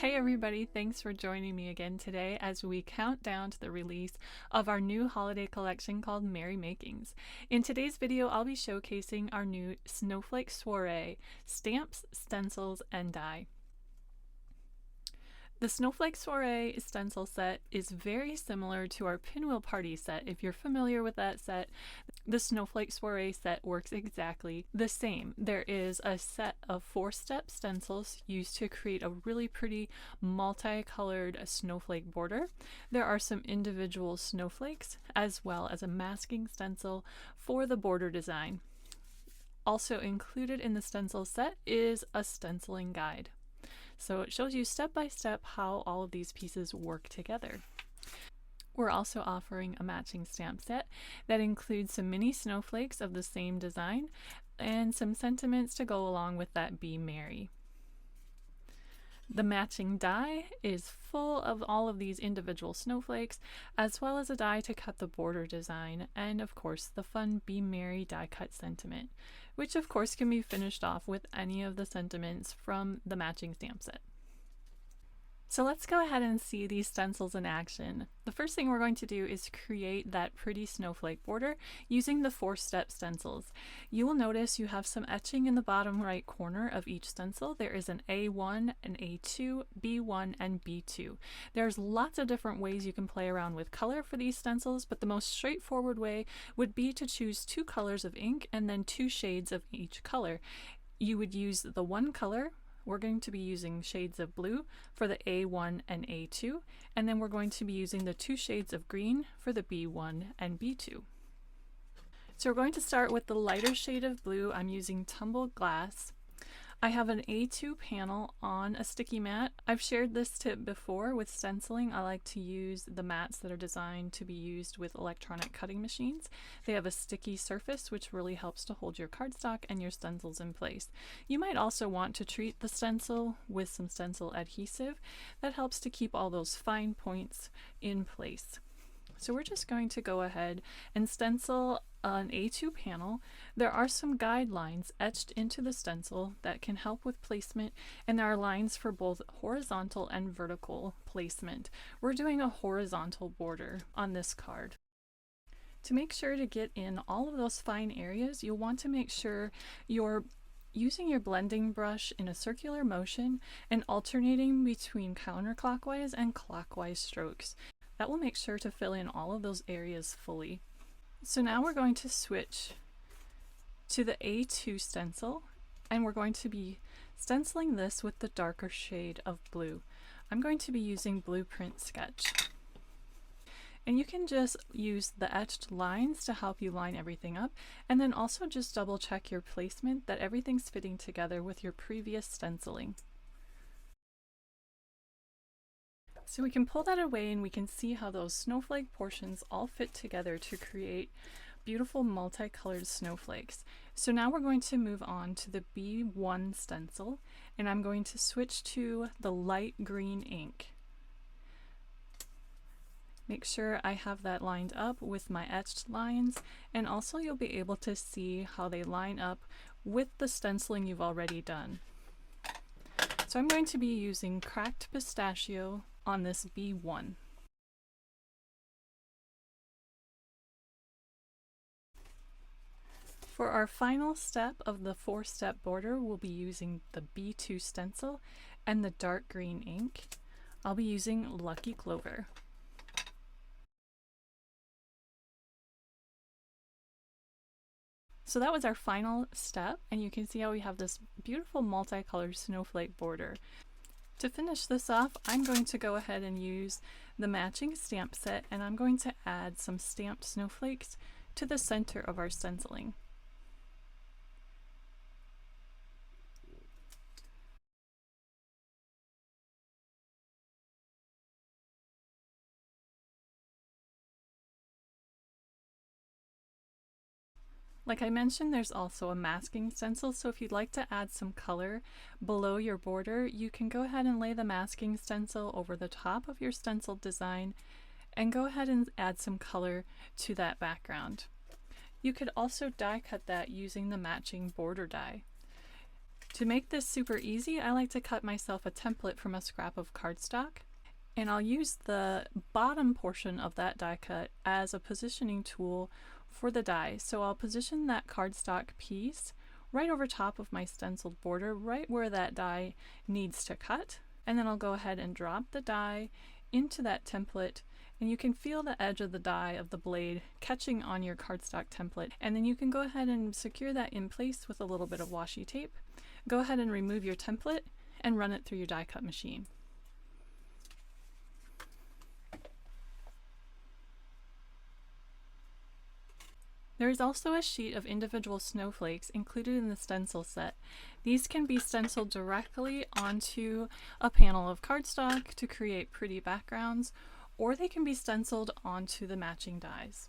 Hey everybody, thanks for joining me again today as we count down to the release of our new holiday collection called Merry Makings. In today's video, I'll be showcasing our new Snowflake Soiree stamps, stencils, and die. The Snowflake Soiree stencil set is very similar to our Pinwheel Party set. If you're familiar with that set, the Snowflake Soiree set works exactly the same. There is a set of 4-step stencils used to create a really pretty multicolored snowflake border. There are some individual snowflakes as well as a masking stencil for the border design. Also included in the stencil set is a stenciling guide. So it shows you step by step how all of these pieces work together. We're also offering a matching stamp set that includes some mini snowflakes of the same design and some sentiments to go along with that Be Merry. The matching die is full of all of these individual snowflakes, as well as a die to cut the border design, and of course the fun Be Merry die cut sentiment, which of course can be finished off with any of the sentiments from the matching stamp set. So let's go ahead and see these stencils in action. The first thing we're going to do is create that pretty snowflake border using the 4-step stencils. You will notice you have some etching in the bottom right corner of each stencil. There is an A1, an A2, B1, and B2. There's lots of different ways you can play around with color for these stencils, but the most straightforward way would be to choose 2 colors of ink and then 2 shades of each color. You would use the one color. We're going to be using shades of blue for the A1 and A2, and then we're going to be using the 2 shades of green for the B1 and B2. So we're going to start with the lighter shade of blue. I'm using tumbled glass. I have an A2 panel on a sticky mat. I've shared this tip before with stenciling. I like to use the mats that are designed to be used with electronic cutting machines. They have a sticky surface which really helps to hold your cardstock and your stencils in place. You might also want to treat the stencil with some stencil adhesive that helps to keep all those fine points in place. So we're just going to go ahead and stencil an A2 panel. There are some guidelines etched into the stencil that can help with placement, and there are lines for both horizontal and vertical placement. We're doing a horizontal border on this card. To make sure to get in all of those fine areas, you'll want to make sure you're using your blending brush in a circular motion and alternating between counterclockwise and clockwise strokes. That will make sure to fill in all of those areas fully. So now we're going to switch to the A2 stencil, and we're going to be stenciling this with the darker shade of blue. I'm going to be using Blueprint Sketch. And you can just use the etched lines to help you line everything up, and then also just double check your placement that everything's fitting together with your previous stenciling. So we can pull that away and we can see how those snowflake portions all fit together to create beautiful multicolored snowflakes. So now we're going to move on to the B1 stencil, and I'm going to switch to the light green ink. Make sure I have that lined up with my etched lines, and also you'll be able to see how they line up with the stenciling you've already done. So I'm going to be using Cracked Pistachio on this B1. For our final step of the 4-step border, we'll be using the B2 stencil and the dark green ink. I'll be using Lucky Clover. So that was our final step, and you can see how we have this beautiful multicolored snowflake border. To finish this off, I'm going to go ahead and use the matching stamp set, and I'm going to add some stamped snowflakes to the center of our stenciling. Like I mentioned, there's also a masking stencil, so if you'd like to add some color below your border, you can go ahead and lay the masking stencil over the top of your stencil design and go ahead and add some color to that background. You could also die cut that using the matching border die. To make this super easy, I like to cut myself a template from a scrap of cardstock, and I'll use the bottom portion of that die cut as a positioning tool for the die. So I'll position that cardstock piece right over top of my stenciled border, right where that die needs to cut, and then I'll go ahead and drop the die into that template, and you can feel the edge of the die of the blade catching on your cardstock template, and then you can go ahead and secure that in place with a little bit of washi tape. Go ahead and remove your template and run it through your die cut machine. There is also a sheet of individual snowflakes included in the stencil set. These can be stenciled directly onto a panel of cardstock to create pretty backgrounds, or they can be stenciled onto the matching dies.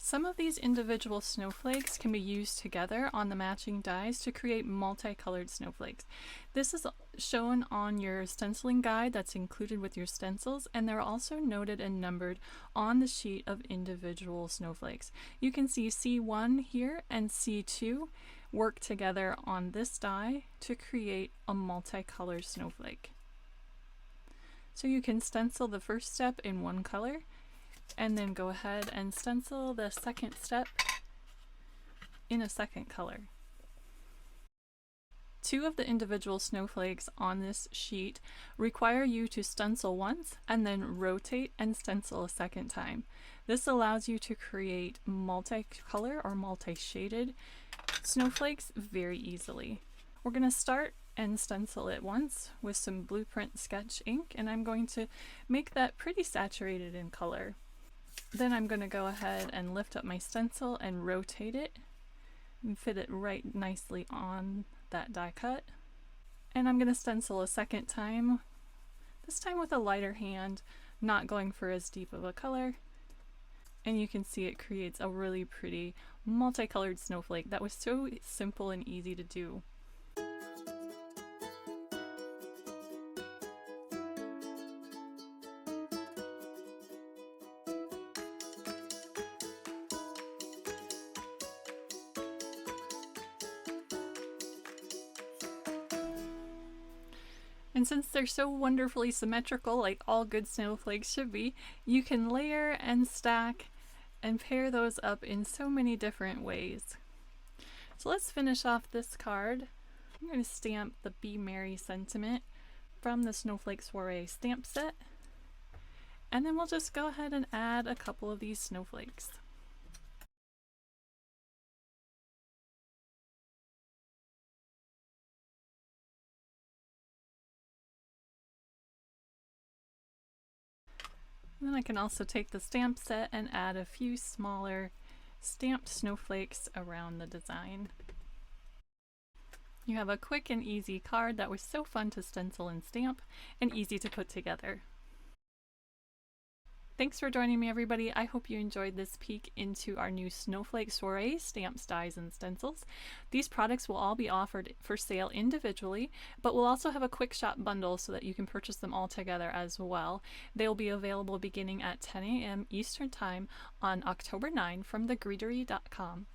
Some of these individual snowflakes can be used together on the matching dies to create multicolored snowflakes. This is shown on your stenciling guide that's included with your stencils, and they're also noted and numbered on the sheet of individual snowflakes. You can see C1 here and C2 work together on this die to create a multicolored snowflake. So you can stencil the first step in one color, and then go ahead and stencil the second step in a second color. Two of the individual snowflakes on this sheet require you to stencil once and then rotate and stencil a second time. This allows you to create multicolor or multi-shaded snowflakes very easily. We're going to start and stencil it once with some blueprint sketch ink, and I'm going to make that pretty saturated in color. Then I'm going to go ahead and lift up my stencil and rotate it and fit it right nicely on that die cut. And I'm going to stencil a second time, this time with a lighter hand, not going for as deep of a color. And you can see it creates a really pretty multicolored snowflake that was so simple and easy to do. And since they're so wonderfully symmetrical, like all good snowflakes should be, you can layer and stack and pair those up in so many different ways. So let's finish off this card. I'm going to stamp the Be Merry sentiment from the Snowflake Soiree stamp set. And then we'll just go ahead and add a couple of these snowflakes. And then I can also take the stamp set and add a few smaller stamped snowflakes around the design. You have a quick and easy card that was so fun to stencil and stamp and easy to put together. Thanks for joining me, everybody. I hope you enjoyed this peek into our new Snowflake Soiree stamps, dies, and stencils. These products will all be offered for sale individually, but we'll also have a quick shop bundle so that you can purchase them all together as well. They'll be available beginning at 10 a.m. Eastern Time on October 9 from thegreetery.com.